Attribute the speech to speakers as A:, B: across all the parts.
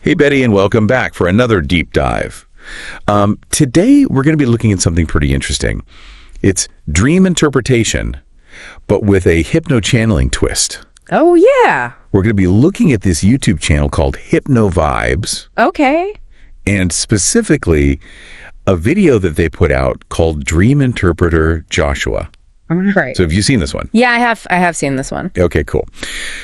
A: Hey, Betty, and welcome back for another deep dive. Today, we're going to be looking at something pretty interesting. It's dream interpretation, but with a hypno-channeling twist.
B: Oh, yeah.
A: We're going to be looking at this YouTube channel called Hypnovibes.
B: Okay.
A: And specifically, a video that they put out called Dream Interpreter Joshua.
B: Right.
A: So have you seen this one?
B: Yeah, I have seen this one.
A: Okay, cool.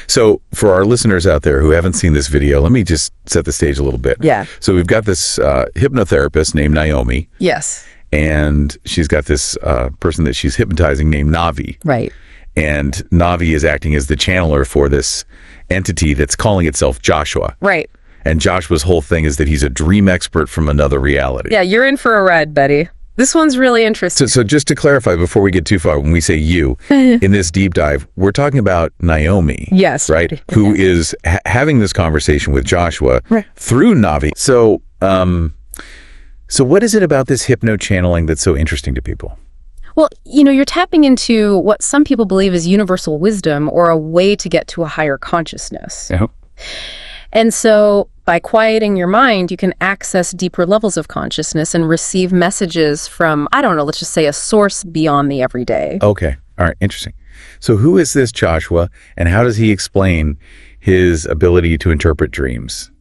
A: So for our listeners out there who haven't seen this video, let me just set the stage a little bit.
B: Yeah.
A: So we've got this hypnotherapist named Naomi.
B: Yes.
A: And she's got this person that she's hypnotizing named Navi.
B: Right.
A: And Navi is acting as the channeler for this entity that's calling itself Joshua.
B: Right.
A: And Joshua's whole thing is that he's a dream expert from another reality.
B: Yeah, you're in for a ride, Betty. This one's really interesting.
A: So just to clarify, before we get too far, when we say you, in this deep dive, we're talking about Naomi.
B: Yes.
A: Right? Who is having this conversation with Joshua through Navi. So, so what is it about this hypno-channeling that's so interesting to people?
B: Well, you're tapping into what some people believe is universal wisdom or a way to get to a higher consciousness.
A: Yeah.
B: And so by quieting your mind, you can access deeper levels of consciousness and receive messages from, I don't know, let's just say a source beyond the everyday.
A: Okay. All right. Interesting. So who is this Joshua, and how does he explain his ability to interpret dreams?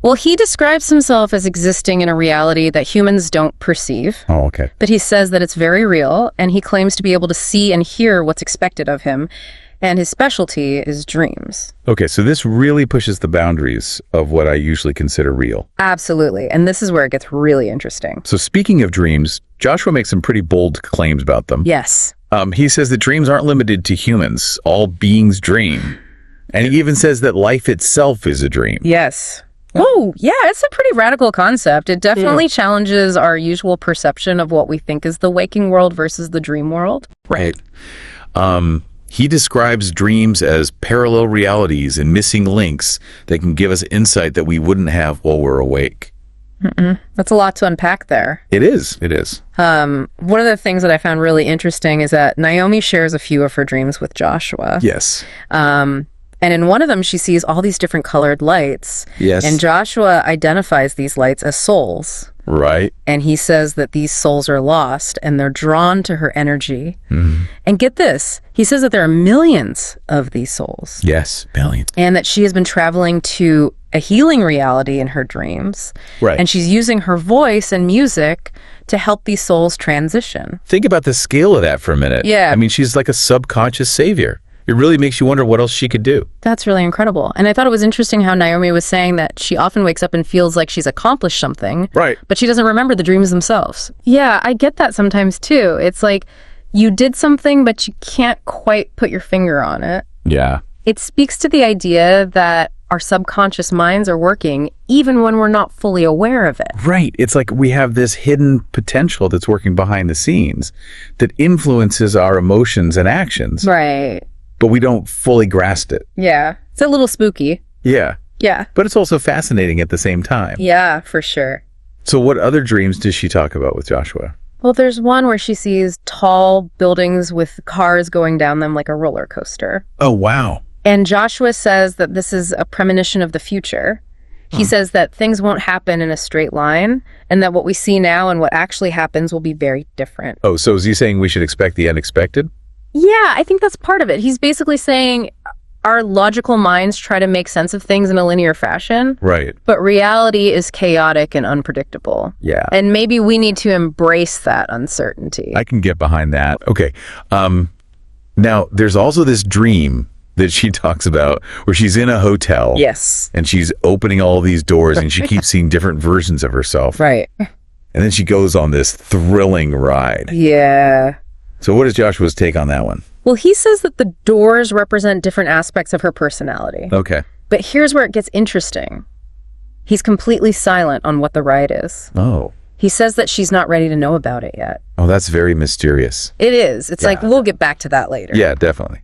B: Well, he describes himself as existing in a reality that humans don't perceive.
A: Oh, okay.
B: But he says that it's very real, and he claims to be able to see and hear what's expected of him. And his specialty is dreams.
A: Okay, so this really pushes the boundaries of what I usually consider real.
B: Absolutely. And this is where it gets really interesting.
A: So speaking of dreams, Joshua makes some pretty bold claims about them.
B: Yes.
A: He says that dreams aren't limited to humans. All beings dream. And he even says that life itself is a dream.
B: Yes. Oh, yeah, it's a pretty radical concept. It definitely challenges our usual perception of what we think is the waking world versus the dream world.
A: Right. He describes dreams as parallel realities and missing links that can give us insight that we wouldn't have while we're awake.
B: That's a lot to unpack there.
A: It is. It is.
B: One of the things that I found really interesting is that Naomi shares a few of her dreams with Joshua.
A: Yes.
B: And in one of them, she sees all these different colored lights.
A: Yes.
B: And Joshua identifies these lights as souls.
A: Right.
B: And he says that these souls are lost and they're drawn to her energy. And get this, he says that there are millions of these souls.
A: Yes, millions.
B: And that she has been traveling to a healing reality in her dreams.
A: Right.
B: And she's using her voice and music to help these souls transition.
A: Think about the scale of that for a minute.
B: Yeah.
A: I mean, she's like a subconscious savior. It really makes you wonder what else she could do.
B: That's really incredible. And I thought it was interesting how Naomi was saying that she often wakes up and feels like she's accomplished something.
A: Right.
B: But she doesn't remember the dreams themselves. Yeah, I get that sometimes too. It's like you did something, but you can't quite put your finger on it.
A: Yeah.
B: It speaks to the idea that our subconscious minds are working even when we're not fully aware of it.
A: Right. It's like we have this hidden potential that's working behind the scenes that influences our emotions and actions.
B: Right.
A: But we don't fully grasp it.
B: Yeah. It's a little spooky.
A: Yeah.
B: Yeah.
A: But it's also fascinating at the same time.
B: Yeah, for sure.
A: So what other dreams does she talk about with Joshua?
B: Well, there's one where she sees tall buildings with cars going down them like a roller coaster.
A: Oh, wow.
B: And Joshua says that this is a premonition of the future. He says that things won't happen in a straight line and that what we see now and what actually happens will be very different.
A: Oh, so is he saying we should expect the unexpected?
B: Yeah, I think that's part of it. He's basically saying our logical minds try to make sense of things in a linear fashion.
A: Right.
B: But reality is chaotic and unpredictable.
A: Yeah.
B: And maybe we need to embrace that uncertainty.
A: I can get behind that. Okay. Now, there's also this dream that she talks about where she's in a hotel.
B: Yes.
A: And she's opening all these doors and she keeps seeing different versions of herself.
B: Right.
A: And then she goes on this thrilling ride.
B: Yeah.
A: So what is Joshua's take on that one?
B: Well, he says that the doors represent different aspects of her personality.
A: Okay.
B: But here's where it gets interesting. He's completely silent on what the ride is.
A: Oh.
B: He says that she's not ready to know about it yet.
A: Oh, that's very mysterious.
B: It is. It's like, we'll get back to that later.
A: Yeah, definitely.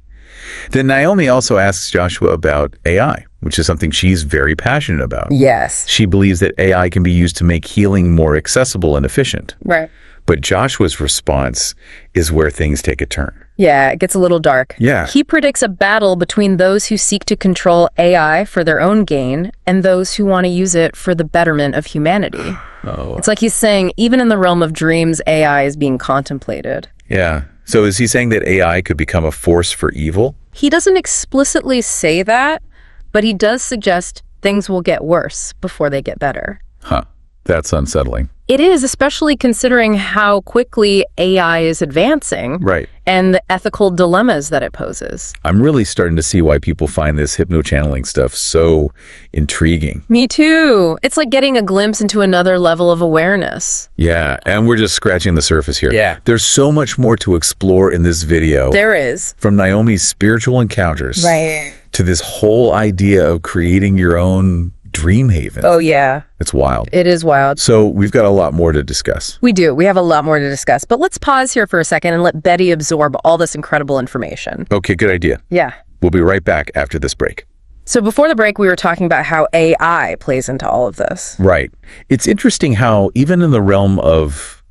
A: Then Naomi also asks Joshua about AI, which is something she's very passionate about.
B: Yes.
A: She believes that AI can be used to make healing more accessible and efficient.
B: Right.
A: But Joshua's response is where things take a turn.
B: Yeah, it gets a little dark.
A: Yeah.
B: He predicts a battle between those who seek to control AI for their own gain and those who want to use it for the betterment of humanity.
A: Oh.
B: It's like he's saying, even in the realm of dreams, AI is being contemplated.
A: Yeah. So is he saying that AI could become a force for evil?
B: He doesn't explicitly say that, but he does suggest things will get worse before they get better.
A: Huh. That's unsettling.
B: It is, especially considering how quickly AI is advancing.
A: Right.
B: And the ethical dilemmas that it poses.
A: I'm really starting to see why people find this hypno-channeling stuff so intriguing.
B: Me too. It's like getting a glimpse into another level of awareness.
A: Yeah, and we're just scratching the surface here.
C: Yeah.
A: There's so much more to explore in this video.
B: There is.
A: From Naomi's spiritual encounters.
B: Right.
A: To this whole idea of creating your own dream haven.
B: Oh, yeah.
A: It's wild.
B: It is wild.
A: So we've got a lot more to discuss.
B: We do. We have a lot more to discuss. But let's pause here for a second and let Betty absorb all this incredible information.
A: Okay, good idea.
B: Yeah.
A: We'll be right back after this break.
B: So before the break, we were talking about how AI plays into all of this.
A: Right. It's interesting how even in the realm of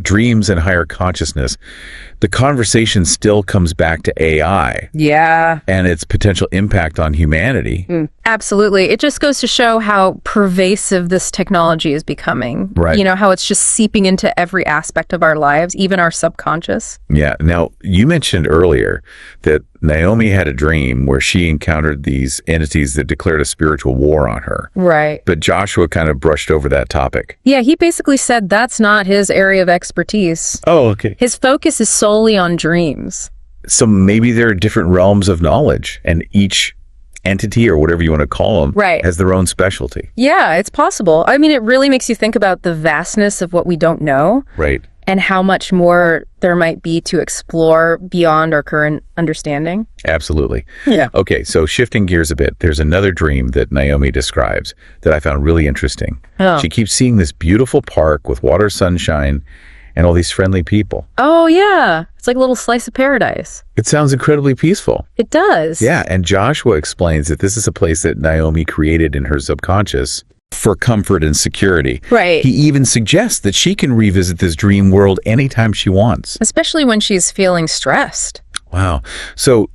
A: dreams and higher consciousness, the conversation still comes back to AI.
B: Yeah.
A: And its potential impact on humanity.
B: Absolutely. It just goes to show how pervasive this technology is becoming.
A: Right.
B: You know, how it's just seeping into every aspect of our lives, even our subconscious.
A: Yeah. Now, you mentioned earlier that Naomi had a dream where she encountered these entities that declared a spiritual war on her.
B: Right.
A: But Joshua kind of brushed over that topic.
B: Yeah, he basically said that's not his area of expertise.
A: Oh, okay.
B: His focus is solely on dreams.
A: So maybe there are different realms of knowledge, and each entity, or whatever you want to call them,
B: Right.
A: has their own specialty.
B: Yeah, it's possible. I mean, it really makes you think about the vastness of what we don't know.
A: Right.
B: And how much more there might be to explore beyond our current understanding.
A: Absolutely.
B: Yeah.
A: Okay, so shifting gears a bit, there's another dream that Naomi describes that I found really interesting.
B: Oh.
A: She keeps seeing this beautiful park with water, sunshine, and all these friendly people.
B: Oh, yeah. It's like a little slice of paradise.
A: It sounds incredibly peaceful.
B: It does.
A: Yeah, and Joshua explains that this is a place that Naomi created in her subconscious for comfort and security.
B: Right.
A: He even suggests that she can revisit this dream world anytime she wants.
B: Especially when she's feeling stressed.
A: Wow. So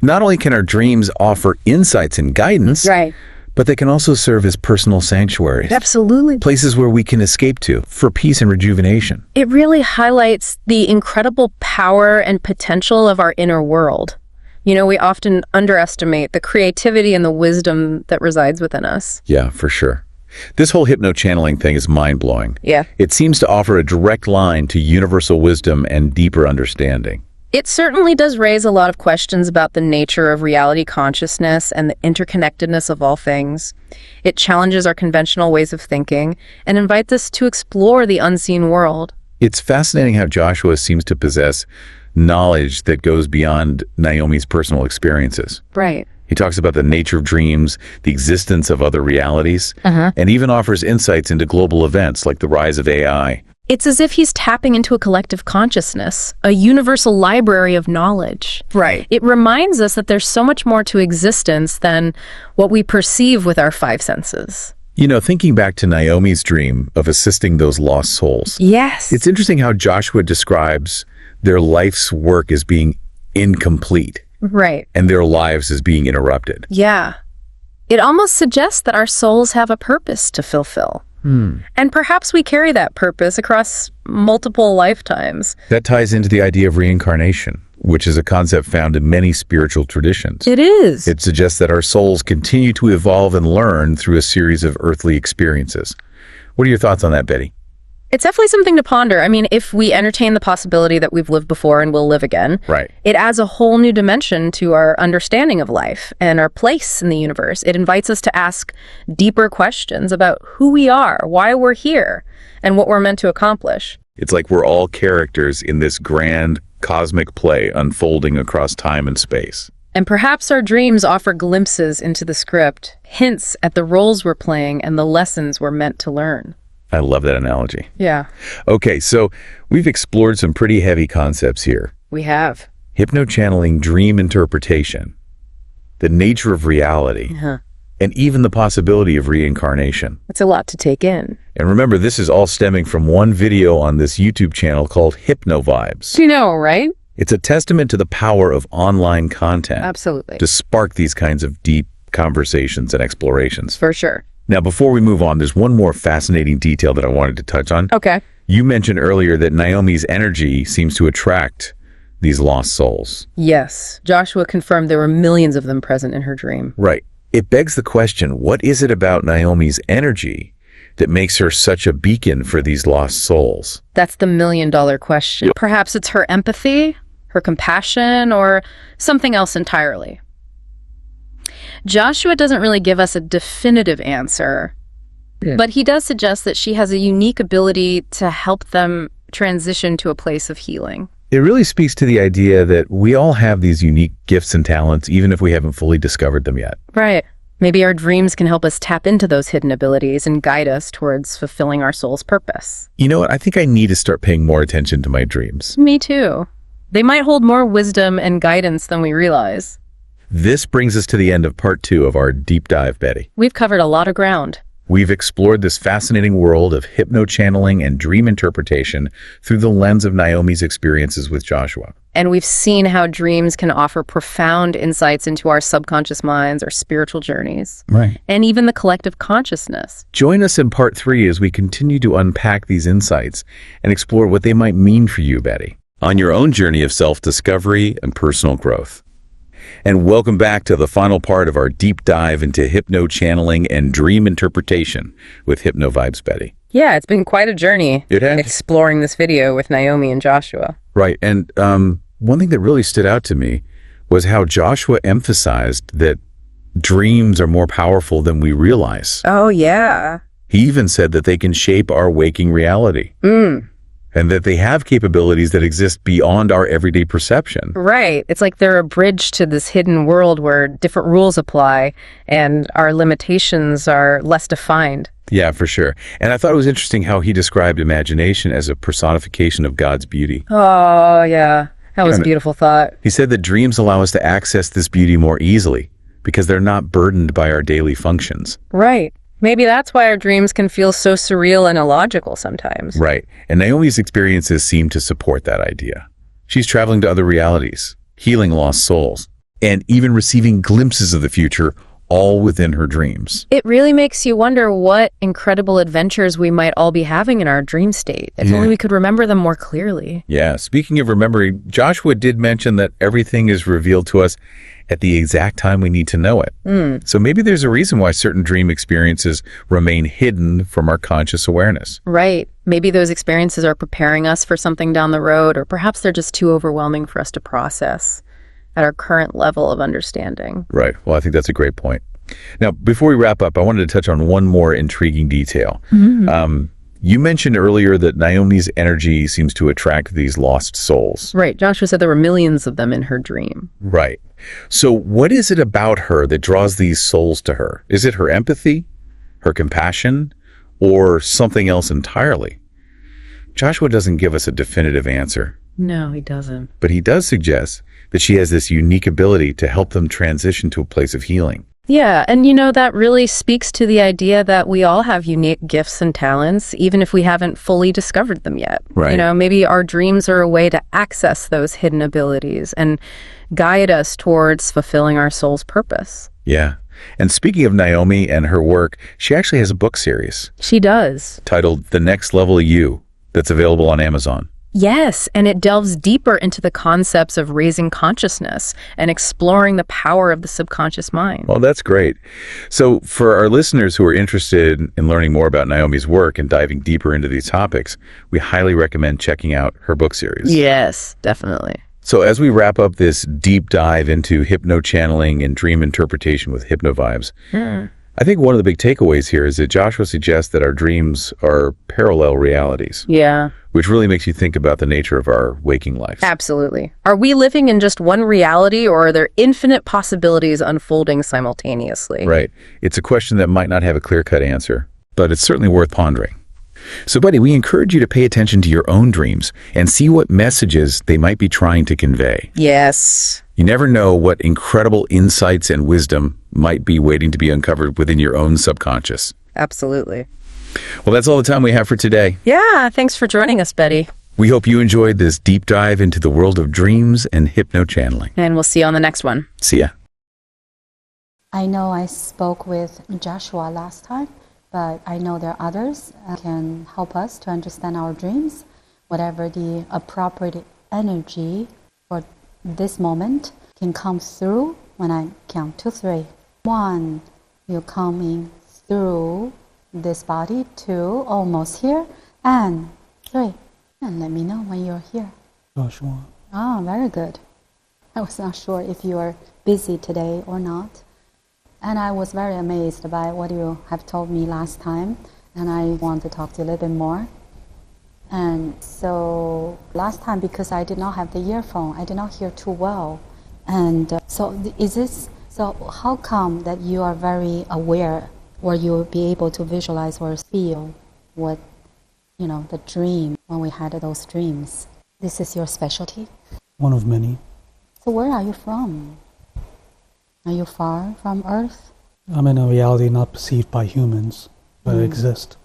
A: not only can our dreams offer insights and guidance,
B: Right.
A: but they can also serve as personal sanctuaries.
B: Absolutely.
A: Places where we can escape to for peace and rejuvenation.
B: It really highlights the incredible power and potential of our inner world. You know, we often underestimate the creativity and the wisdom that resides within us.
A: Yeah, for sure. This whole hypno-channeling thing is mind-blowing.
B: Yeah.
A: It seems to offer a direct line to universal wisdom and deeper understanding.
B: It certainly does raise a lot of questions about the nature of reality consciousness and the interconnectedness of all things. It challenges our conventional ways of thinking and invites us to explore the unseen world.
A: It's fascinating how Joshua seems to possess knowledge that goes beyond Naomi's personal experiences.
B: Right.
A: He talks about the nature of dreams, the existence of other realities, and even offers insights into global events like the rise of AI.
B: It's as if he's tapping into a collective consciousness, a universal library of knowledge.
C: Right.
B: It reminds us that there's so much more to existence than what we perceive with our five senses.
A: You know, thinking back to Naomi's dream of assisting those lost souls,
B: Yes.
A: it's interesting how Joshua describes their life's work as being incomplete
B: Right.
A: and their lives as being interrupted.
B: Yeah. It almost suggests that our souls have a purpose to fulfill. And perhaps we carry that purpose across multiple lifetimes.
A: That ties into the idea of reincarnation, which is a concept found in many spiritual traditions.
B: It is.
A: It suggests that our souls continue to evolve and learn through a series of earthly experiences. What are your thoughts on that, Betty?
B: It's definitely something to ponder. I mean, if we entertain the possibility that we've lived before and will live again,
A: Right.
B: it adds a whole new dimension to our understanding of life and our place in the universe. It invites us to ask deeper questions about who we are, why we're here, and what we're meant to accomplish.
A: It's like we're all characters in this grand cosmic play unfolding across time and space.
B: And perhaps our dreams offer glimpses into the script, hints at the roles we're playing and the lessons we're meant to learn.
A: I love that analogy.
B: Yeah,
A: Okay, so we've explored some pretty heavy concepts here.
B: we have.
A: Hypno-channeling dream interpretation, the nature of reality, and even the possibility of reincarnation.
B: It's a lot to take in.
A: And remember, this is all stemming from one video on this YouTube channel called Hypno Vibes.
B: You know, right?
A: It's a testament to the power of online content.
B: Absolutely.
A: To spark these kinds of deep conversations and explorations.
B: For sure.
A: Now, before we move on, there's one more fascinating detail that I wanted to touch on.
B: Okay.
A: You mentioned earlier that Naomi's energy seems to attract these lost souls.
B: Yes. Joshua confirmed there were millions of them present in her dream.
A: Right. It begs the question, what is it about Naomi's energy that makes her such a beacon for these lost souls?
B: That's the million-dollar question. Perhaps it's her empathy, her compassion, or something else entirely. Joshua doesn't really give us a definitive answer, but he does suggest that she has a unique ability to help them transition to a place of healing.
A: It really speaks to the idea that we all have these unique gifts and talents, even if we haven't fully discovered them yet.
B: Right. Maybe our dreams can help us tap into those hidden abilities and guide us towards fulfilling our soul's purpose.
A: You know what? I think I need to start paying more attention to my dreams.
B: Me too. They might hold more wisdom and guidance than we realize.
A: This brings us to the end of part 2 of our deep dive, Betty.
B: We've covered a lot of ground.
A: We've explored this fascinating world of hypno-channeling and dream interpretation through the lens of Naomi's experiences with Joshua.
B: And we've seen how dreams can offer profound insights into our subconscious minds, our spiritual journeys,
A: Right.
B: and even the collective consciousness.
A: Join us in part 3 as we continue to unpack these insights and explore what they might mean for you, Betty, on your own journey of self-discovery and personal growth. And welcome back to the final part of our deep dive into hypno-channeling and dream interpretation with Hypnovibes, Betty.
B: Yeah, it's been quite a journey.
A: It has.
B: Exploring this video with Naomi and Joshua.
A: Right. And one thing that really stood out to me was how Joshua emphasized that dreams are more powerful than we realize.
B: Oh, yeah.
A: He even said that they can shape our waking reality. And that they have capabilities that exist beyond our everyday perception.
B: Right. It's like they're a bridge to this hidden world where different rules apply and our limitations are less defined.
A: Yeah, for sure. And I thought it was interesting how he described imagination as a personification of God's beauty.
B: Oh, yeah. That was a beautiful thought.
A: He said that dreams allow us to access this beauty more easily because they're not burdened by our daily functions.
B: Right. Maybe that's why our dreams can feel so surreal and illogical sometimes.
A: Right. And Naomi's experiences seem to support that idea. She's traveling to other realities, healing lost souls, and even receiving glimpses of the future, all within her dreams.
B: It really makes you wonder what incredible adventures we might all be having in our dream state, if only we could remember them more clearly.
A: Yeah. Speaking of remembering, Joshua did mention that everything is revealed to us at the exact time we need to know it. So maybe there's a reason why certain dream experiences remain hidden from our conscious awareness.
B: Right. Maybe those experiences are preparing us for something down the road, or perhaps they're just too overwhelming for us to process at our current level of understanding.
A: Right. Well, I think that's a great point. Now, before we wrap up, I wanted to touch on one more intriguing detail. You mentioned earlier that Naomi's energy seems to attract these lost souls.
B: Right. Joshua said there were millions of them in her dream.
A: Right. So what is it about her that draws these souls to her? Is it her empathy, her compassion, or something else entirely? Joshua doesn't give us a definitive answer.
B: No, he doesn't.
A: But he does suggest that she has this unique ability to help them transition to a place of healing.
B: Yeah, and that really speaks to the idea that we all have unique gifts and talents, even if we haven't fully discovered them yet.
A: Right.
B: Maybe our dreams are a way to access those hidden abilities and guide us towards fulfilling our soul's purpose.
A: Yeah. And speaking of Naomi and her work, she actually has a book series.
B: She does.
A: Titled The Next Level of You, that's available on Amazon.
B: Yes, and it delves deeper into the concepts of raising consciousness and exploring the power of the subconscious mind.
A: Well, that's great. So for our listeners who are interested in learning more about Naomi's work and diving deeper into these topics, we highly recommend checking out her book series.
B: Yes, definitely.
A: So as we wrap up this deep dive into hypno-channeling and dream interpretation with Hypnovibes, I think one of the big takeaways here is that Joshua suggests that our dreams are parallel realities.
B: Yeah.
A: Which really makes you think about the nature of our waking life.
B: Absolutely. Are we living in just one reality, or are there infinite possibilities unfolding simultaneously?
A: Right. It's a question that might not have a clear-cut answer, but it's certainly worth pondering. So, buddy, we encourage you to pay attention to your own dreams and see what messages they might be trying to convey.
B: Yes.
A: You never know what incredible insights and wisdom might be waiting to be uncovered within your own subconscious.
B: Absolutely.
A: Well, that's all the time we have for today.
B: Yeah, thanks for joining us, Betty.
A: We hope you enjoyed this deep dive into the world of dreams and hypno-channeling.
B: And we'll see you on the next one.
A: See ya.
C: I know I spoke with Joshua last time, but I know there are others that can help us to understand our dreams, whatever the appropriate energy for this moment can come through when I count to 3. 1, you're coming through this body. 2, almost here. And 3. And let me know when you're here.
D: Joshua.
C: Ah, very good. I was not sure if you are busy today or not. And I was very amazed by what you have told me last time. And I want to talk to you a little bit more. And so last time, because I did not have the earphone, I did not hear too well. And so how come that you are very aware, or you'll be able to visualize or feel what, the dream, when we had those dreams? This is your specialty?
D: One of many.
C: So where are you from? Are you far from Earth?
D: I'm in a reality not perceived by humans, but exist.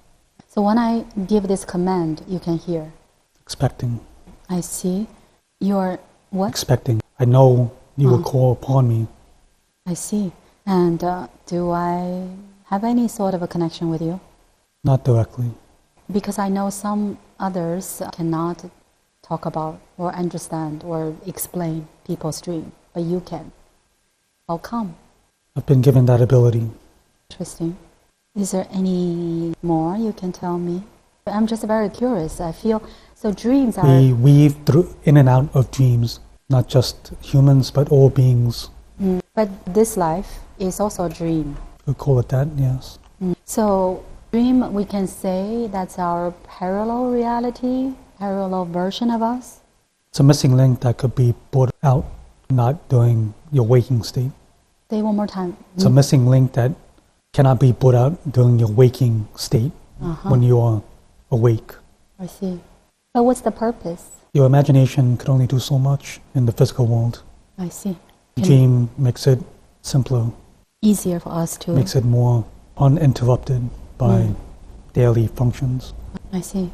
C: So when I give this command, you can hear?
D: Expecting.
C: I see. You're what?
D: Expecting. I know you will call upon me.
C: I see. And do I have any sort of a connection with you?
D: Not directly.
C: Because I know some others cannot talk about or understand or explain people's dream, but you can. How come?
D: I've been given that ability.
C: Interesting. Is there any more you can tell me? I'm just very curious. I feel, so dreams are...
D: We weave through in and out of dreams, not just humans, but all beings.
C: But this life is also a dream.
D: We call it that, yes.
C: So dream, we can say that's our parallel reality, parallel version of us?
D: It's a missing link that could be brought out, not during your waking state.
C: Say one more time.
D: It's a missing link that cannot be brought out during your waking state when you are awake.
C: I see. But what's the purpose?
D: Your imagination could only do so much in the physical world.
C: I see.
D: Dream makes it simpler.
C: Easier for us to...
D: Makes it more uninterrupted by daily functions.
C: I see.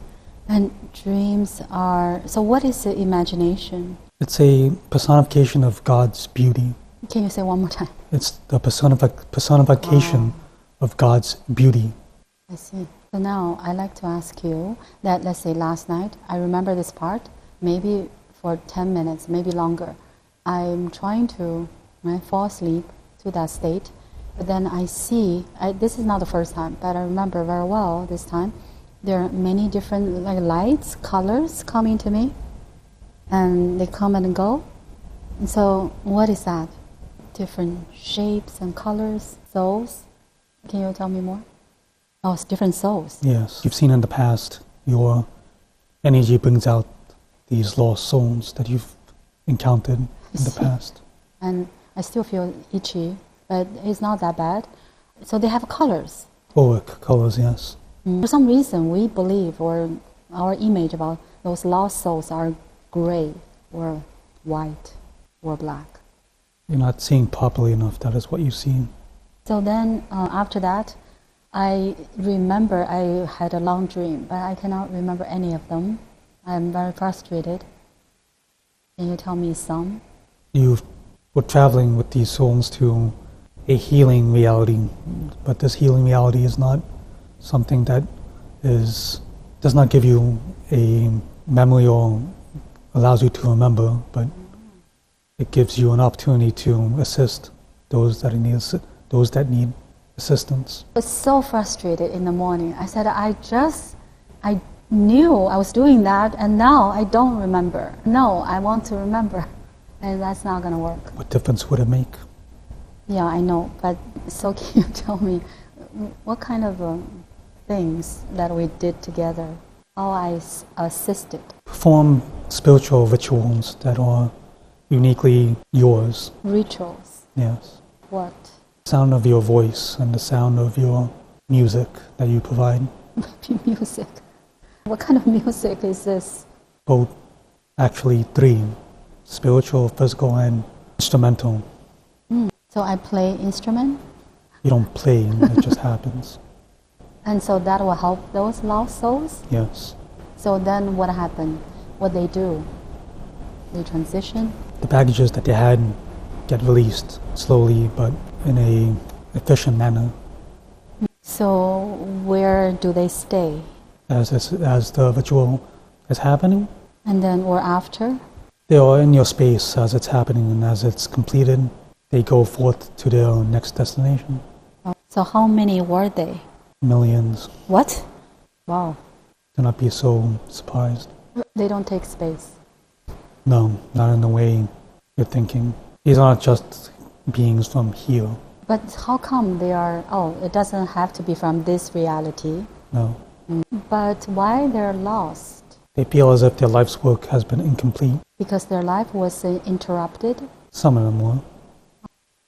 C: And dreams are... So what is the imagination?
D: It's a personification of God's beauty.
C: Can you say one more time?
D: It's the personification of God's beauty.
C: I see. So now I'd like to ask you that, let's say last night, I remember this part, maybe for 10 minutes, maybe longer. I'm trying to fall asleep to that state, but then I see, this is not the first time, but I remember very well this time, there are many different lights, colors coming to me, and they come and go. And so what is that? Different shapes and colors, souls. Can you tell me more? Oh, it's different souls.
D: Yes. You've seen in the past, your energy brings out these lost souls that you've encountered in the past.
C: And I still feel itchy, but it's not that bad. So they have colors.
D: Auric colors, yes.
C: For some reason, we believe, or our image about those lost souls are gray or white or black.
D: You're not seeing properly enough. That is what you see.
C: So then, after that, I remember I had a long dream, but I cannot remember any of them. I'm very frustrated. Can you tell me some?
D: You were traveling with these souls to a healing reality, but this healing reality is not something that does not give you a memory or allows you to remember, but it gives you an opportunity to assist those that need assistance.
C: I was so frustrated in the morning. I said, I knew I was doing that, and now I don't remember. No, I want to remember, and that's not going to work.
D: What difference would it make?
C: Yeah, I know, but so can you tell me what kind of things that we did together, how I assisted?
D: Perform spiritual rituals that are uniquely yours.
C: Rituals?
D: Yes.
C: What?
D: The sound of your voice and the sound of your music that you provide.
C: Music? What kind of music is this?
D: Both, actually 3. Spiritual, physical, and instrumental.
C: So I play instrument?
D: You don't play, it just happens.
C: And so that will help those lost souls?
D: Yes.
C: So then what happened? what they do. They transition.
D: The baggages that they had get released slowly, but in a efficient manner.
C: So where do they stay?
D: As the ritual is happening,
C: And then, or after?
D: they are in your space as it's happening, and as it's completed, they go forth to their next destination.
C: So how many were they?
D: Millions.
C: What? Wow.
D: Do not be so surprised.
C: They don't take space.
D: No, not in the way you're thinking. These aren't just beings from here.
C: But how come they are, it doesn't have to be from this reality.
D: No.
C: But why they're lost?
D: They feel as if their life's work has been incomplete.
C: Because their life was interrupted?
D: Some of them were.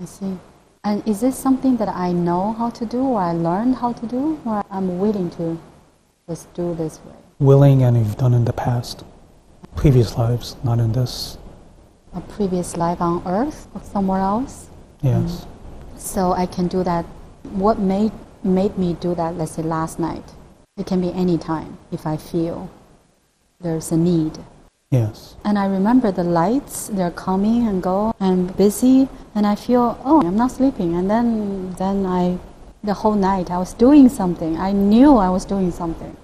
C: I see. And is this something that I know how to do, or I learned how to do, or I'm willing to just do this way?
D: Willing, and you've done in the past. Previous lives, not in this.
C: A previous life on Earth or somewhere else?
D: Yes.
C: So I can do that. What made me do that, let's say last night? It can be any time if I feel there's a need.
D: Yes.
C: And I remember the lights, they're coming and go, and busy, and I feel, I'm not sleeping. And then the whole night I was doing something. I knew I was doing something.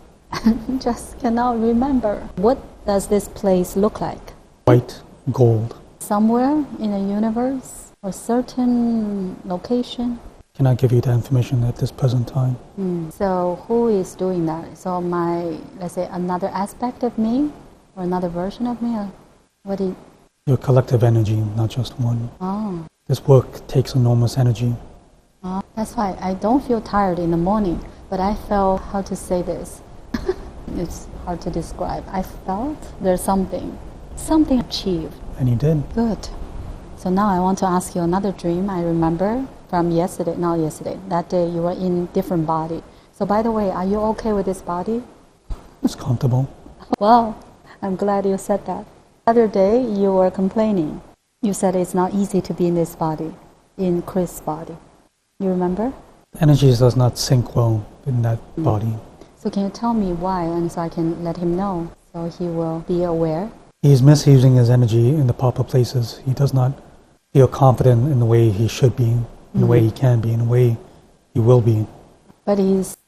C: And just cannot remember. What does this place look like?
D: White, gold.
C: Somewhere in the universe, or certain location?
D: Cannot give you that information at this present time.
C: So who is doing that? So let's say another aspect of me, or another version of me? Or what is?
D: Your collective energy, not just one.
C: Oh.
D: This work takes enormous energy.
C: That's why I don't feel tired in the morning, but I felt, how to say this? It's hard to describe. I felt there's something achieved.
D: And you did.
C: Good. So now I want to ask you another dream I remember from yesterday, not yesterday. That day you were in different body. So by the way, are you okay with this body?
D: It's comfortable.
C: Well, I'm glad you said that. The other day you were complaining. You said it's not easy to be in this body, in Chris' body. You remember?
D: Energy does not sync well in that body.
C: So can you tell me why, and so I can let him know, so he will be aware?
D: He is misusing his energy in the proper places. He does not feel confident in the way he should be, in the way he can be, in the way he will be.
C: But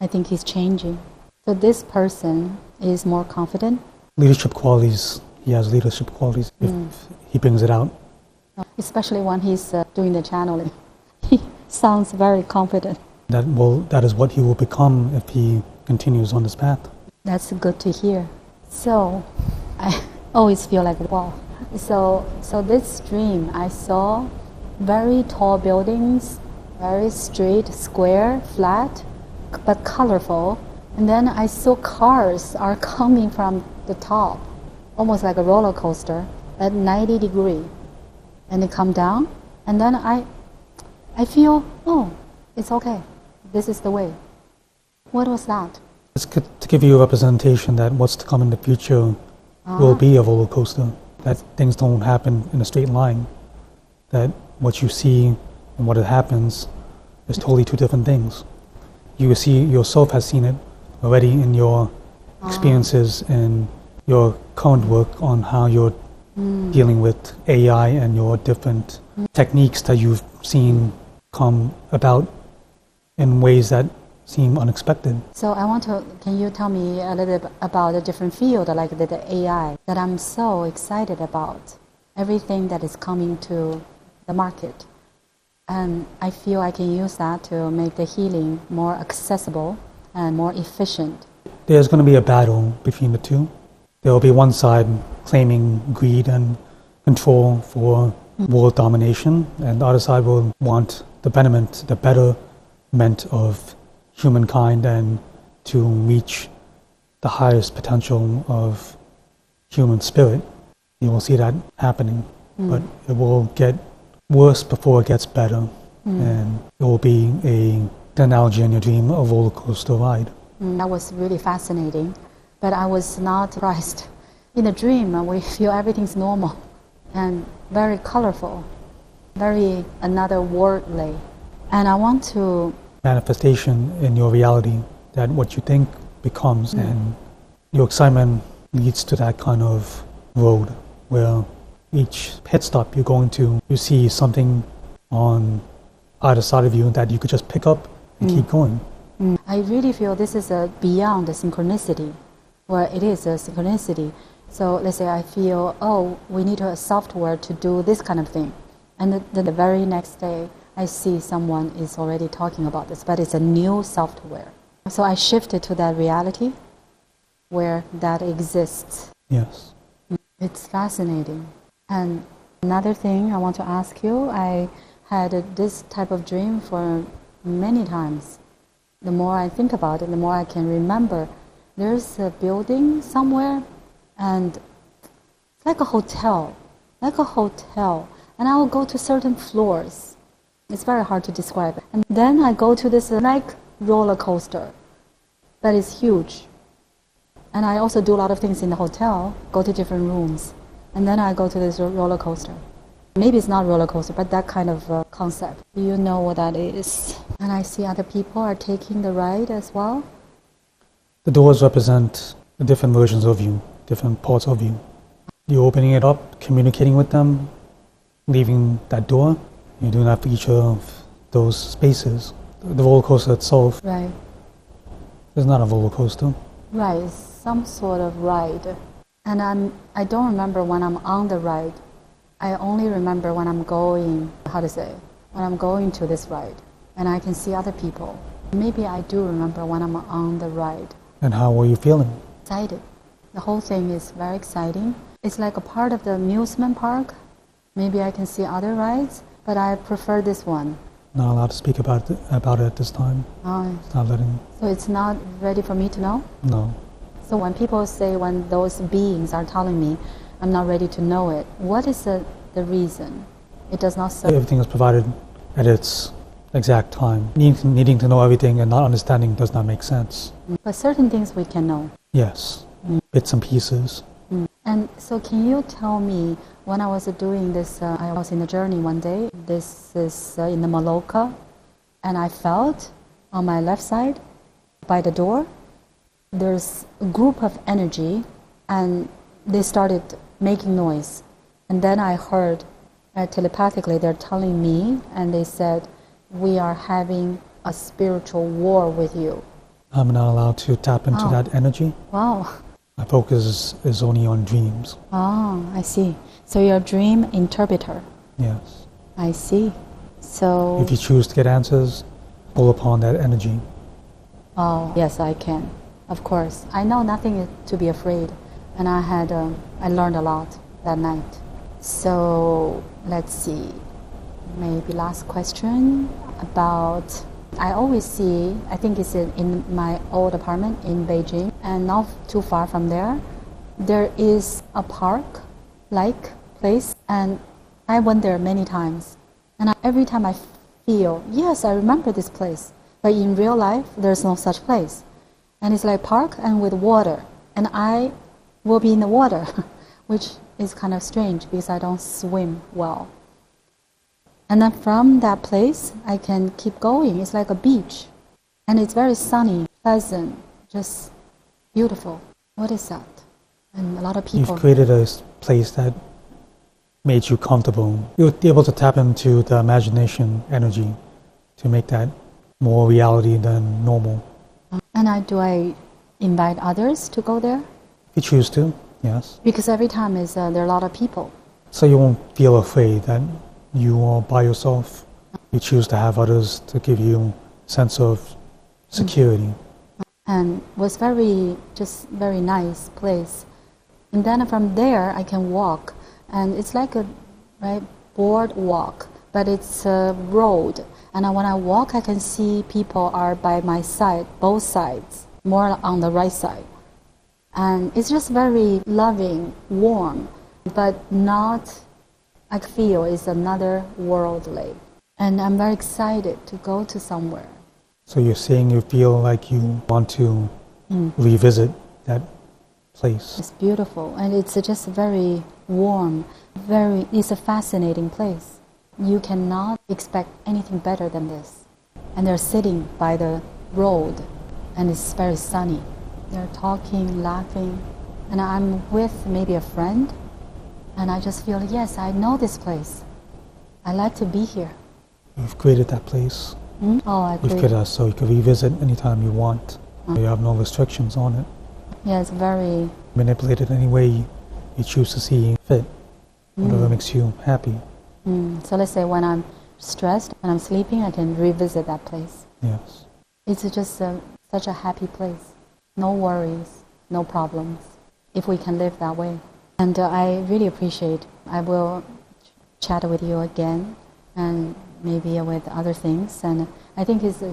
C: I think he's changing. So this person is more confident?
D: Leadership qualities, he has leadership qualities if he brings it out.
C: Especially when he's doing the channeling. He sounds very confident.
D: That is what he will become if he continues on this path.
C: That's good to hear. So I always feel like, wow. So this dream, I saw very tall buildings, very straight, square, flat, but colorful. And then I saw cars are coming from the top, almost like a roller coaster at 90 degrees. And they come down, and then I feel, it's okay. This is the way. What was that?
D: It's good to give you a representation that what's to come in the future will be a roller coaster, that things don't happen in a straight line, that what you see and what it happens is totally two different things. You see, yourself has seen it already in your experiences and your current work on how you're dealing with AI and your different techniques that you've seen come about in ways that seem unexpected.
C: So can you tell me a little bit about the different field, like the AI, that I'm so excited about, everything that is coming to the market. And I feel I can use that to make the healing more accessible and more efficient.
D: There's going to be a battle between the two. There will be one side claiming greed and control for world domination, and the other side will want the betterment of humankind and to reach the highest potential of human spirit. You will see that happening, but it will get worse before it gets better, and it will be the analogy in your dream, a roller coaster ride.
C: That was really fascinating, but I was not surprised. In the dream, we feel everything's normal and very colorful, very another worldly. And I want to...
D: Manifestation in your reality, that what you think becomes, and your excitement leads to that kind of road where each pit stop you're going to, you see something on either side of you that you could just pick up and keep going.
C: I really feel this is beyond the synchronicity, where it is a synchronicity. So let's say I feel, oh, we need a software to do this kind of thing. And the very next day, I see someone is already talking about this, but it's a new software. So I shifted to that reality where that exists.
D: Yes.
C: It's fascinating. And another thing I want to ask you, I had this type of dream for many times. The more I think about it, the more I can remember. There's a building somewhere, and it's like a hotel, And I will go to certain floors. It's very hard to describe. And then I go to this like roller coaster that is huge. And I also do a lot of things in the hotel, go to different rooms. And then I go to this roller coaster. Maybe it's not roller coaster, but that kind of concept. Do you know what that is? And I see other people are taking the ride as well.
D: The doors represent the different versions of you, different parts of you. You're opening it up, communicating with them, leaving that door. You're doing that for each of those spaces. The roller coaster itself
C: Right.
D: is not a roller coaster.
C: Right, it's some sort of ride. And I don't remember when I'm on the ride. I only remember when I'm going, when I'm going to this ride. And I can see other people. Maybe I do remember when I'm on the ride.
D: And how were you feeling?
C: Excited. The whole thing is very exciting. It's like a part of the amusement park. Maybe I can see other rides, but I prefer this one.
D: Not allowed to speak about it at this time.
C: Oh,
D: Not letting.
C: so it's not ready for me to know?
D: No.
C: So when people say, when those beings are telling me, I'm not ready to know it, what is the reason? It does not serve.
D: Everything is provided at its exact time. Needing to know everything and not understanding does not make sense.
C: But certain things we can know.
D: Yes. Bits and pieces.
C: And so can you tell me, when I was doing this, I was in a journey one day, this is in the Maloka, and I felt on my left side, by the door, there's a group of energy, and they started making noise. And then I heard telepathically, they're telling me, and they said, we are having a spiritual war with you.
D: I'm not allowed to tap into that energy.
C: Wow.
D: My focus is only on dreams.
C: Oh, I see. So you're a dream interpreter.
D: Yes.
C: I see. So...
D: If you choose to get answers, pull upon that energy.
C: Oh, yes, I can. Of course. I know nothing to be afraid. And I learned a lot that night. So, let's see. Maybe last question about... I always see, I think it's in my old apartment in Beijing, and not too far from there, there is a park-like place, and I went there many times. And every time I feel, yes, I remember this place, but in real life, there's no such place. And it's like park and with water, and I will be in the water, which is kind of strange because I don't swim well. And then from that place, I can keep going. It's like a beach. And it's very sunny, pleasant, just beautiful. What is that? And a lot of people...
D: You've created a place that made you comfortable. You'll be able to tap into the imagination energy to make that more reality than normal.
C: And do I invite others to go there?
D: If you choose to, yes.
C: Because every time there are a lot of people.
D: So you won't feel afraid that you are by yourself. You choose to have others to give you a sense of security.
C: And it was very nice place. And then from there I can walk, and it's like a boardwalk, but it's a road. And when I walk, I can see people are by my side, both sides, more on the right side. And it's just very loving, warm, but not... I feel it's another worldly. And I'm very excited to go to somewhere.
D: So you're saying you feel like you want to revisit that place.
C: It's beautiful, and it's just very warm. It's a fascinating place. You cannot expect anything better than this. And they're sitting by the road, and it's very sunny. They're talking, laughing, and I'm with maybe a friend. And I just feel, yes, I know this place. I like to be here.
D: You've created that place.
C: Oh, I
D: You've
C: agree.
D: created us so you can revisit anytime you want. You have no restrictions on it.
C: Yeah, it's very...
D: Manipulate it any way you choose to see fit. Whatever makes you happy.
C: So let's say when I'm stressed, when I'm sleeping, I can revisit that place.
D: Yes.
C: It's just such a happy place. No worries, no problems, if we can live that way. And I really appreciate. I will chat with you again, and maybe with other things. And I think it's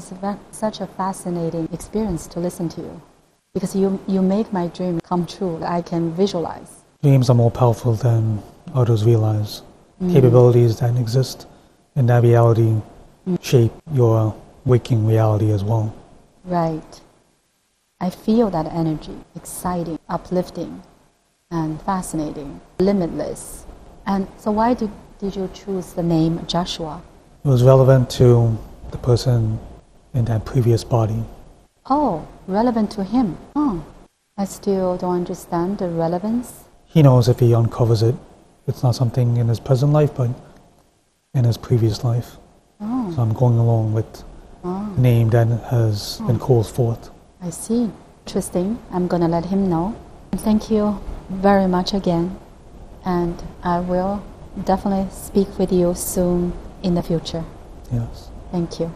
C: such a fascinating experience to listen to you, because you make my dream come true. I can visualize.
D: Dreams are more powerful than others realize. Capabilities that exist in that reality shape your waking reality as well.
C: Right. I feel that energy, exciting, uplifting, and fascinating, limitless. And so why did you choose the name Joshua?
D: It was relevant to the person in that previous body.
C: Oh, relevant to him. Oh, I still don't understand the relevance.
D: He knows if he uncovers it. It's not something in his present life, but in his previous life.
C: Oh.
D: So I'm going along with the name that has been called forth.
C: I see. Interesting. I'm going to let him know. Thank you very much again. And I will definitely speak with you soon in the future.
D: Yes.
C: Thank you.